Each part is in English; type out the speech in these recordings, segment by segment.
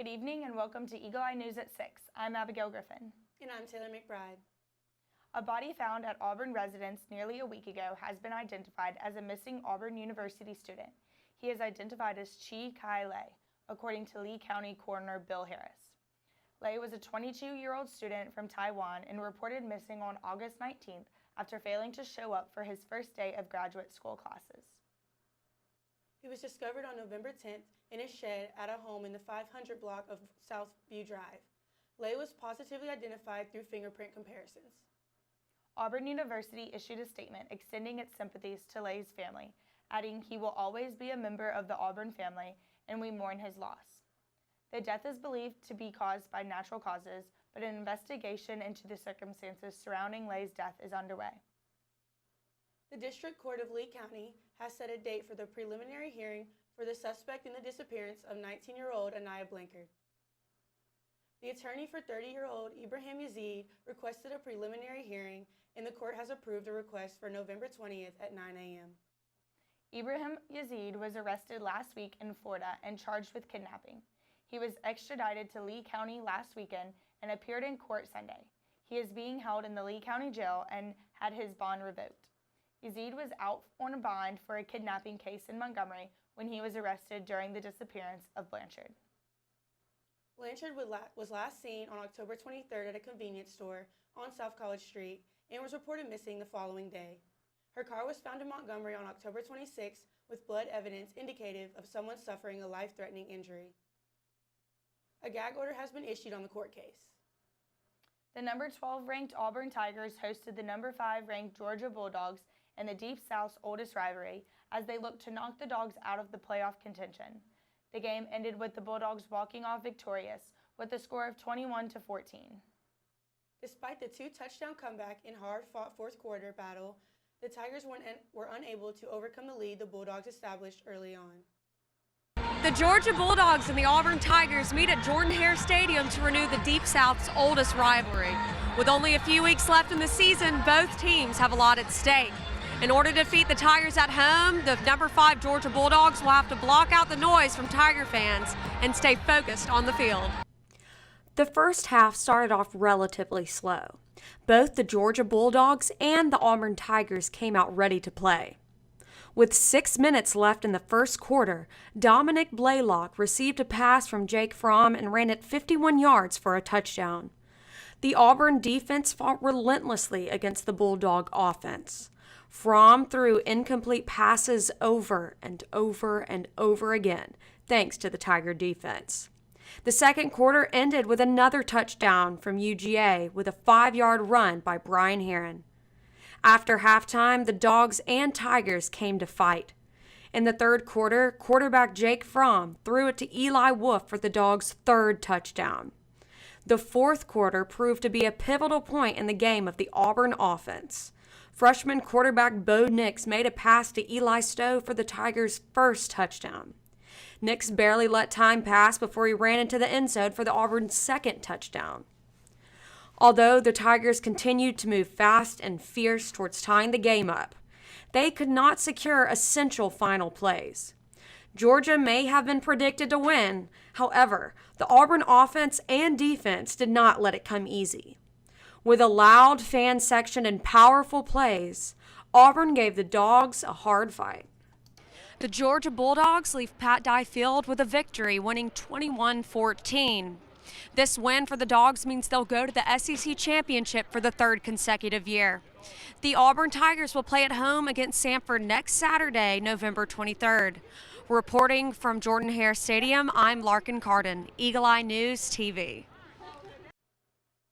Good evening and welcome to Eagle Eye News at 6. I'm Abigail Griffin. And I'm Taylor McBride. A body found at Auburn residence nearly a week ago has been identified as a missing Auburn University student. He is identified as Chi Kai Lei, according to Lee County Coroner Bill Harris. Lei was a 22-year-old student from Taiwan and reported missing on August 19th after failing to show up for his first day of graduate school classes. He was discovered on November 10th in a shed at a home in the 500 block of Southview Drive. Lei was positively identified through fingerprint comparisons. Auburn University issued a statement extending its sympathies to Lei's family, adding he will always be a member of the Auburn family and we mourn his loss. The death is believed to be caused by natural causes, but an investigation into the circumstances surrounding Lei's death is underway. The District Court of Lee County has set a date for the preliminary hearing for the suspect in the disappearance of 19-year-old Anaya Blankard. The attorney for 30-year-old Ibrahim Yazid requested a preliminary hearing, and the court has approved a request for November 20th at 9 a.m. Ibrahim Yazid was arrested last week in Florida and charged with kidnapping. He was extradited to Lee County last weekend and appeared in court Sunday. He is being held in the Lee County Jail and had his bond revoked. Yazid was out on a bond for a kidnapping case in Montgomery when he was arrested during the disappearance of Blanchard. Blanchard was last seen on October 23rd at a convenience store on South College Street and was reported missing the following day. Her car was found in Montgomery on October 26th with blood evidence indicative of someone suffering a life-threatening injury. A gag order has been issued on the court case. The number 12 ranked Auburn Tigers hosted the number 5 ranked Georgia Bulldogs in the Deep South's oldest rivalry as they looked to knock the Dogs out of the playoff contention. The game ended with the Bulldogs walking off victorious with a score of 21-14. Despite the 2-touchdown comeback in hard-fought fourth quarter battle, the Tigers were unable to overcome the lead the Bulldogs established early on. The Georgia Bulldogs and the Auburn Tigers meet at Jordan-Hare Stadium to renew the Deep South's oldest rivalry. With only a few weeks left in the season, both teams have a lot at stake. In order to defeat the Tigers at home, the number 5 Georgia Bulldogs will have to block out the noise from Tiger fans and stay focused on the field. The first half started off relatively slow. Both the Georgia Bulldogs and the Auburn Tigers came out ready to play. With 6 minutes left in the first quarter, Dominic Blaylock received a pass from Jake Fromm and ran it 51 yards for a touchdown. The Auburn defense fought relentlessly against the Bulldog offense. Fromm threw incomplete passes over and over and over again, thanks to the Tiger defense. The second quarter ended with another touchdown from UGA with a 5-yard run by Brian Heron. After halftime, the Dogs and Tigers came to fight. In the third quarter, quarterback Jake Fromm threw it to Eli Wolf for the Dogs' third touchdown. The fourth quarter proved to be a pivotal point in the game of the Auburn offense. Freshman quarterback Bo Nix made a pass to Eli Stowe for the Tigers' first touchdown. Nix barely let time pass before he ran into the end zone for the Auburn's second touchdown. Although the Tigers continued to move fast and fierce towards tying the game up, they could not secure essential final plays. Georgia may have been predicted to win. However, the Auburn offense and defense did not let it come easy. With a loud fan section and powerful plays, Auburn gave the Dogs a hard fight. The Georgia Bulldogs leave Pat Dye Field with a victory, winning 21-14. This win for the Dogs means they'll go to the SEC Championship for the third consecutive year. The Auburn Tigers will play at home against Sanford next Saturday, November 23rd. Reporting from Jordan-Hare Stadium, I'm Larkin Carden, Eagle Eye News TV.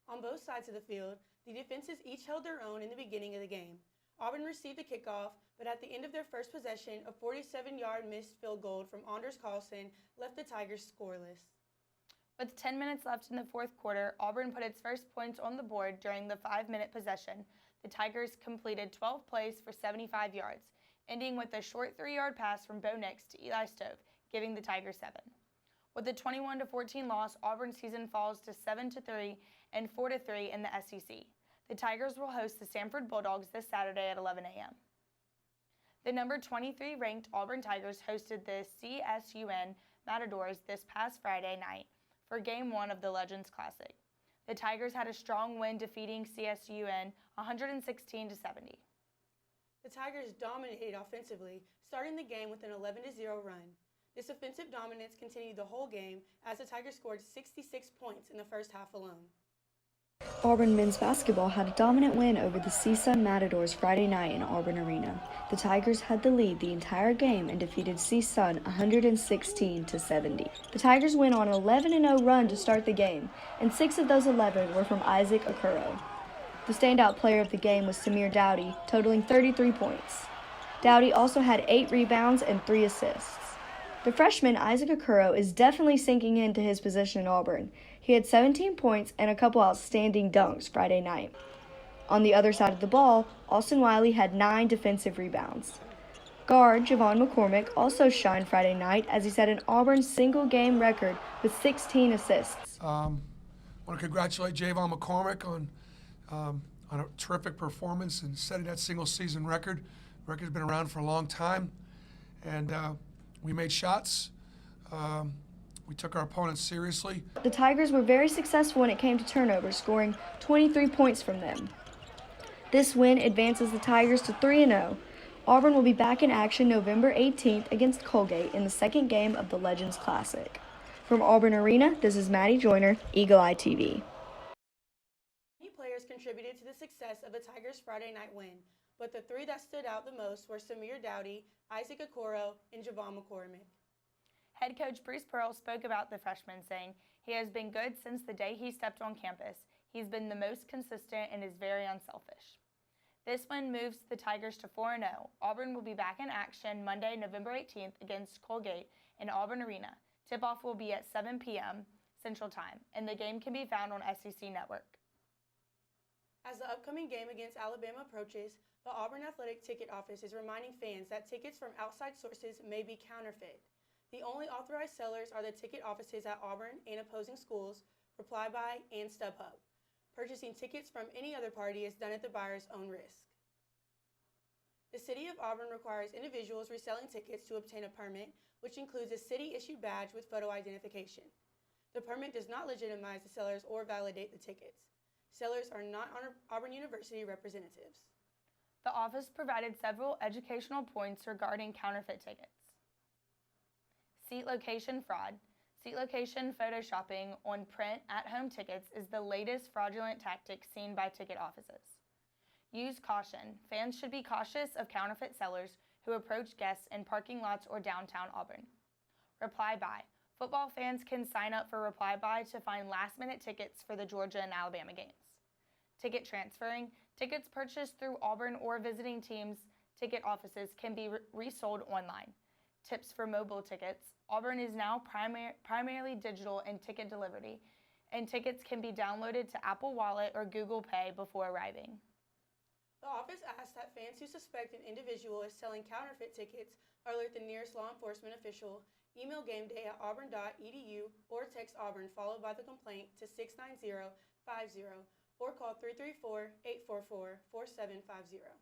On both sides of the field, the defenses each held their own in the beginning of the game. Auburn received the kickoff, but at the end of their first possession, a 47-yard missed field goal from Anders Carlson left the Tigers scoreless. With 10 minutes left in the fourth quarter, Auburn put its first points on the board during the 5-minute possession. The Tigers completed 12 plays for 75 yards, ending with a short 3-yard pass from Bo Nix to Eli Stowe, giving the Tigers 7. With a 21-14 loss, Auburn's season falls to 7-3 and 4-3 in the SEC. The Tigers will host the Sanford Bulldogs this Saturday at 11 a.m. The number 23 ranked Auburn Tigers hosted the CSUN Matadors this past Friday night for Game 1 of the Legends Classic. The Tigers had a strong win defeating CSUN 116-70. The Tigers dominated offensively, starting the game with an 11-0 run. This offensive dominance continued the whole game as the Tigers scored 66 points in the first half alone. Auburn men's basketball had a dominant win over the CSUN Matadors Friday night in Auburn Arena. The Tigers had the lead the entire game and defeated CSUN 116-70. The Tigers went on an 11-0 run to start the game, and 6 of those 11 were from Isaac Okoro. The standout player of the game was Samir Dowdy, totaling 33 points. Dowdy also had 8 rebounds and 3 assists. The freshman Isaac Okoro is definitely sinking into his position in Auburn. He had 17 points and a couple outstanding dunks Friday night. On the other side of the ball, Austin Wiley had 9 defensive rebounds. Guard Javon McCormick also shined Friday night as he set an Auburn single-game record with 16 assists. I want to congratulate Javon McCormick on a terrific performance and setting that single-season record. The record's been around for a long time, and we made shots. We took our opponents seriously. The Tigers were very successful when it came to turnovers, scoring 23 points from them. This win advances the Tigers to 3-0. Auburn will be back in action November 18th against Colgate in the second game of the Legends Classic. From Auburn Arena, this is Maddie Joyner, Eagle Eye TV. Many players contributed to the success of the Tigers' Friday night win, but the 3 that stood out the most were Samir Dowdy, Isaac Okoro, and Javon McCormick. Head coach Bruce Pearl spoke about the freshman, saying, "He has been good since the day he stepped on campus. He's been the most consistent and is very unselfish." This win moves the Tigers to 4-0. Auburn will be back in action Monday, November 18th against Colgate in Auburn Arena. Tip-off will be at 7 p.m. Central Time, and the game can be found on SEC Network. As the upcoming game against Alabama approaches, the Auburn Athletic Ticket Office is reminding fans that tickets from outside sources may be counterfeit. The only authorized sellers are the ticket offices at Auburn and opposing schools, Reply Buy, and StubHub. Purchasing tickets from any other party is done at the buyer's own risk. The City of Auburn requires individuals reselling tickets to obtain a permit, which includes a city-issued badge with photo identification. The permit does not legitimize the sellers or validate the tickets. Sellers are not Auburn University representatives. The office provided several educational points regarding counterfeit tickets. Seat location fraud. Seat location photoshopping on print at-home tickets is the latest fraudulent tactic seen by ticket offices. Use caution. Fans should be cautious of counterfeit sellers who approach guests in parking lots or downtown Auburn. Reply Buy. Football fans can sign up for Reply Buy to find last-minute tickets for the Georgia and Alabama games. Ticket transferring. Tickets purchased through Auburn or visiting teams' ticket offices can be resold online. Tips for mobile tickets. Auburn is now primarily digital in ticket delivery, and tickets can be downloaded to Apple Wallet or Google Pay before arriving. The office asks that fans who suspect an individual is selling counterfeit tickets alert the nearest law enforcement official, email gameday@auburn.edu, or text Auburn followed by the complaint to 690-50, or call 334-844-4750.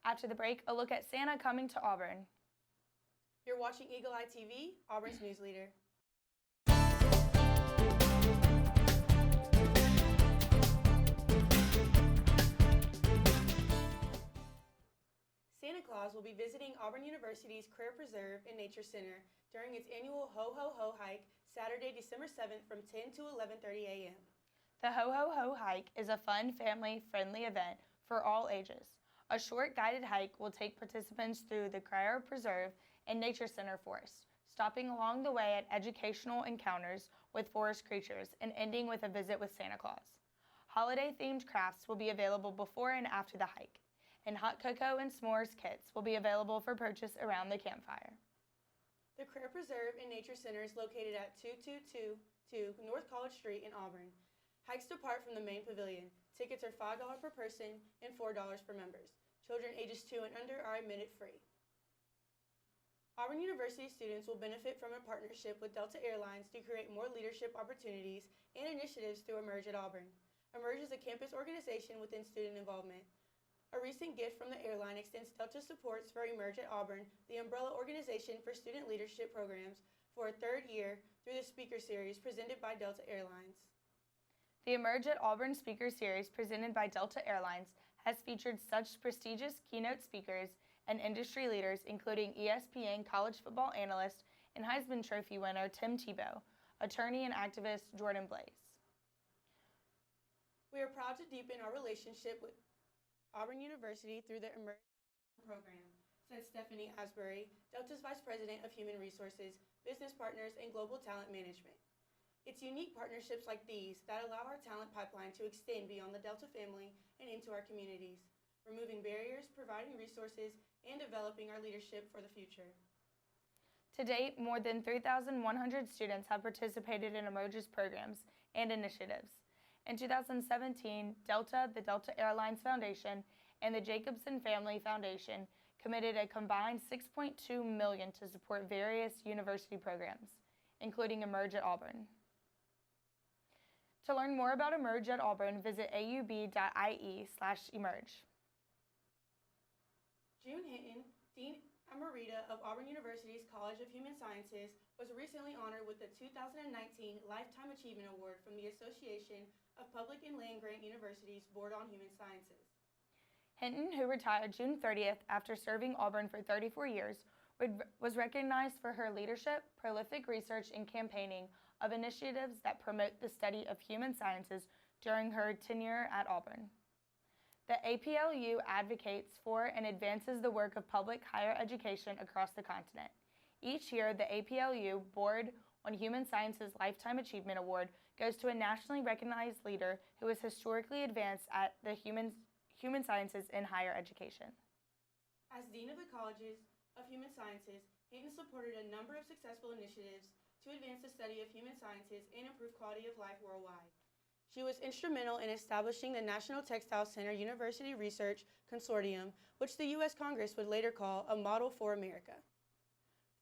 After the break, a look at Santa coming to Auburn. You're watching Eagle Eye TV, Auburn's news leader. Santa Claus will be visiting Auburn University's Career Preserve and Nature Center during its annual Ho Ho Ho hike Saturday, December 7th from 10 to 11:30 a.m. The Ho Ho Ho hike is a fun, family-friendly event for all ages. A short guided hike will take participants through the Career Preserve and Nature Center forest, stopping along the way at educational encounters with forest creatures and ending with a visit with Santa Claus. Holiday-themed crafts will be available before and after the hike, and hot cocoa and s'mores kits will be available for purchase around the campfire. The Career Preserve and Nature Center is located at 2222 North College Street in Auburn. Hikes depart from the main pavilion. Tickets are $5 per person and $4 for members. Children ages 2 and under are admitted free. Auburn University students will benefit from a partnership with Delta Airlines to create more leadership opportunities and initiatives through Emerge at Auburn. Emerge is a campus organization within student involvement. A recent gift from the airline extends Delta supports for Emerge at Auburn, the umbrella organization for student leadership programs, for a third year through the speaker series presented by Delta Airlines. The Emerge at Auburn Speaker Series presented by Delta Airlines has featured such prestigious keynote speakers and industry leaders, including ESPN college football analyst and Heisman Trophy winner Tim Tebow, attorney and activist Jordan Blaze. We are proud to deepen our relationship with Auburn University through the Emerge program, said Stephanie Asbury, Delta's Vice President of Human Resources, Business Partners, and Global Talent Management. It's unique partnerships like these that allow our talent pipeline to extend beyond the Delta family and into our communities, removing barriers, providing resources, and developing our leadership for the future. To date, more than 3,100 students have participated in Emerge's programs and initiatives. In 2017, Delta, the Delta Airlines Foundation, and the Jacobson Family Foundation committed a combined $6.2 million to support various university programs, including Emerge at Auburn. To learn more about Emerge at Auburn, visit aub.ie/emerge. June Hinton, Dean Emerita of Auburn University's College of Human Sciences, was recently honored with the 2019 Lifetime Achievement Award from the Association of Public and Land-Grant Universities Board on Human Sciences. Hinton, who retired June 30th after serving Auburn for 34 years, was recognized for her leadership, prolific research, and campaigning of initiatives that promote the study of human sciences during her tenure at Auburn. The APLU advocates for and advances the work of public higher education across the continent. Each year, the APLU Board on Human Sciences Lifetime Achievement Award goes to a nationally recognized leader who has historically advanced at the human sciences in higher education. As Dean of the Colleges of Human Sciences, Hinton supported a number of successful initiatives to advance the study of human sciences and improve quality of life worldwide. She was instrumental in establishing the National Textile Center University Research Consortium, which the U.S. Congress would later call a model for America.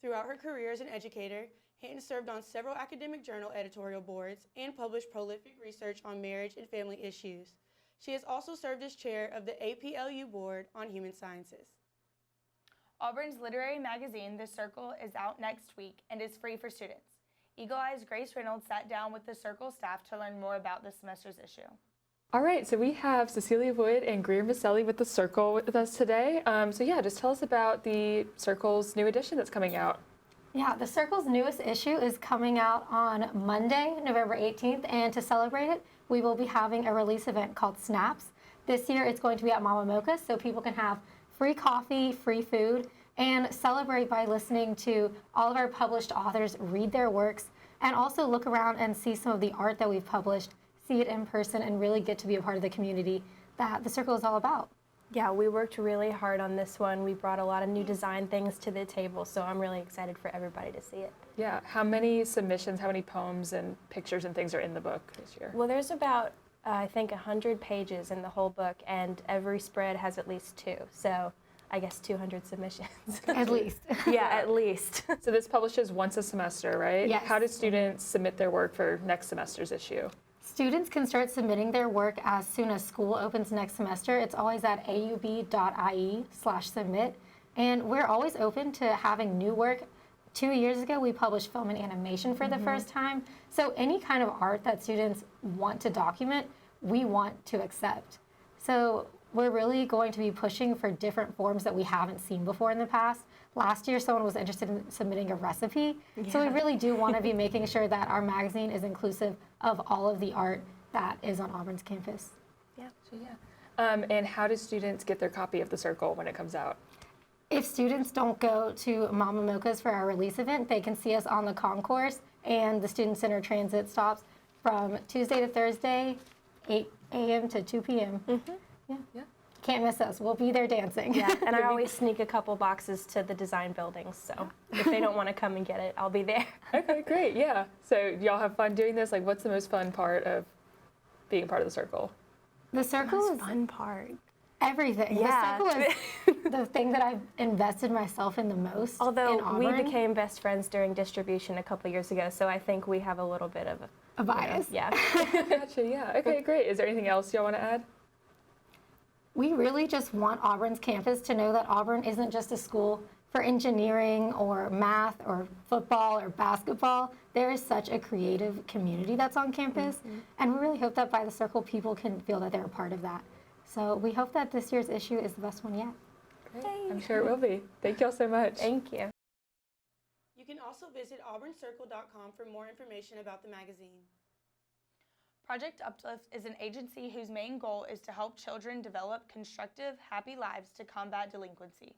Throughout her career as an educator, Hinton served on several academic journal editorial boards and published prolific research on marriage and family issues. She has also served as chair of the APLU Board on Human Sciences. Auburn's literary magazine, The Circle, is out next week and is free for students. Eagle Eye's Grace Reynolds sat down with the Circle staff to learn more about this semester's issue. All right, so we have Cecilia Wood and Greer Maselli with The Circle with us today. Just tell us about the Circle's new edition that's coming out. Yeah, The Circle's newest issue is coming out on Monday, November 18th, and to celebrate it, we will be having a release event called Snaps. This year it's going to be at Mama Mocha's, so people can have free coffee, free food, and celebrate by listening to all of our published authors read their works, and also look around and see some of the art that we've published, see it in person, and really get to be a part of the community that The Circle is all about. Yeah, we worked really hard on this one. We brought a lot of new design things to the table, so I'm really excited for everybody to see it. Yeah, how many submissions, how many poems and pictures and things are in the book this year? Well, there's about, I think, 100 pages in the whole book, and every spread has at least 2, so I guess 200 submissions. At least. Yeah, at least. So this publishes once a semester, right? Yes. How do students submit their work for next semester's issue? Students can start submitting their work as soon as school opens next semester. It's always at aub.ie/submit. And we're always open to having new work. 2 years ago, we published film and animation for the first time. So any kind of art that students want to document, we want to accept. So we're really going to be pushing for different forms that we haven't seen before in the past. Last year, someone was interested in submitting a recipe. Yeah. So we really do want to be making sure that our magazine is inclusive of all of the art that is on Auburn's campus. Yeah. So and how do students get their copy of The Circle when it comes out? If students don't go to Mama Mocha's for our release event, they can see us on the concourse and the Student Center transit stops from Tuesday to Thursday, 8 a.m. to 2 p.m. Mm-hmm. Yeah. Can't miss us. We'll be there dancing. Yeah, and I always sneak a couple boxes to the design buildings, so if they don't want to come and get it, I'll be there. Okay, great, yeah. So y'all have fun doing this? Like, what's the most fun part of being part of The Circle? The Circle is fun part. Everything. Yeah. The Circle is the thing that I've invested myself in the most. Although in we Auburn. became best friends during distribution a couple years ago, so I think we have a little bit of a bias. Yeah. Gotcha, yeah. Okay, great. Is there anything else y'all want to add? We really just want Auburn's campus to know that Auburn isn't just a school for engineering or math or football or basketball, there is such a creative community that's on campus. And we really hope that by the Circle, people can feel that they're a part of that. So we hope that this year's issue is the best one yet. Great. I'm sure it will be. Thank you all so much. Thank you. You can also visit auburncircle.com for more information about the magazine. Project Uplift is an agency whose main goal is to help children develop constructive, happy lives to combat delinquency.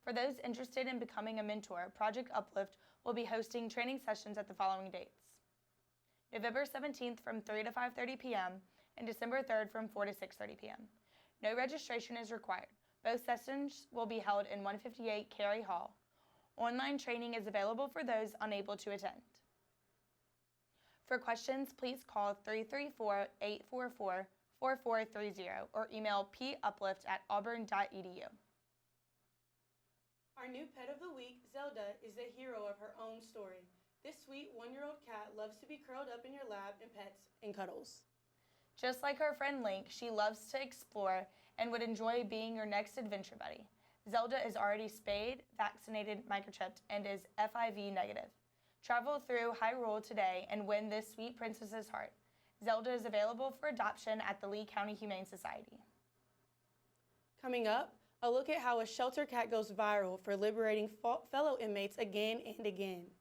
For those interested in becoming a mentor, Project Uplift will be hosting training sessions at the following dates: November 17th from 3 to 5:30 p.m. and December 3rd from 4 to 6:30 p.m. No registration is required. Both sessions will be held in 158 Cary Hall. Online training is available for those unable to attend. For questions, please call 334-844-4430 or email puplift@auburn.edu. Our new pet of the week, Zelda, is the hero of her own story. This sweet one-year-old cat loves to be curled up in your lap and pets and cuddles. Just like her friend Link, she loves to explore and would enjoy being your next adventure buddy. Zelda is already spayed, vaccinated, microchipped, and is FIV negative. Travel through Hyrule today and win this sweet princess's heart. Zelda is available for adoption at the Lee County Humane Society. Coming up, a look at how a shelter cat goes viral for liberating fellow inmates again and again.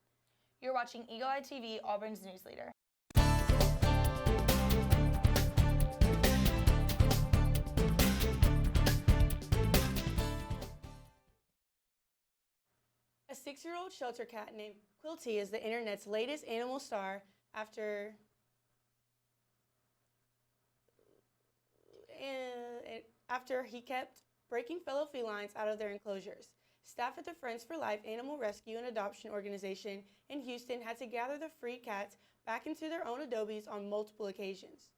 You're watching Eagle Eye TV, Auburn's news leader. A 6-year-old shelter cat named Quilty is the internet's latest animal star after he kept breaking fellow felines out of their enclosures. Staff at the Friends for Life Animal Rescue and Adoption Organization in Houston had to gather the free cats back into their own adobes on multiple occasions.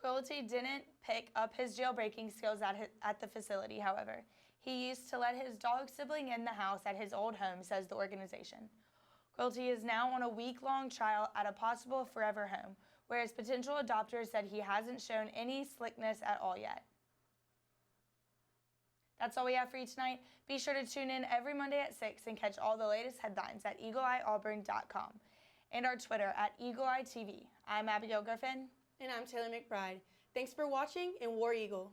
Quilty didn't pick up his jailbreaking skills at the facility, however. He used to let his dog sibling in the house at his old home, says the organization. Quilty is now on a week-long trial at a possible forever home, where his potential adopter said he hasn't shown any slickness at all yet. That's all we have for you tonight. Be sure to tune in every Monday at 6 and catch all the latest headlines at eagleeyeauburn.com and our Twitter at EagleEyeTV. I'm Abigail Griffin. And I'm Taylor McBride. Thanks for watching, and War Eagle.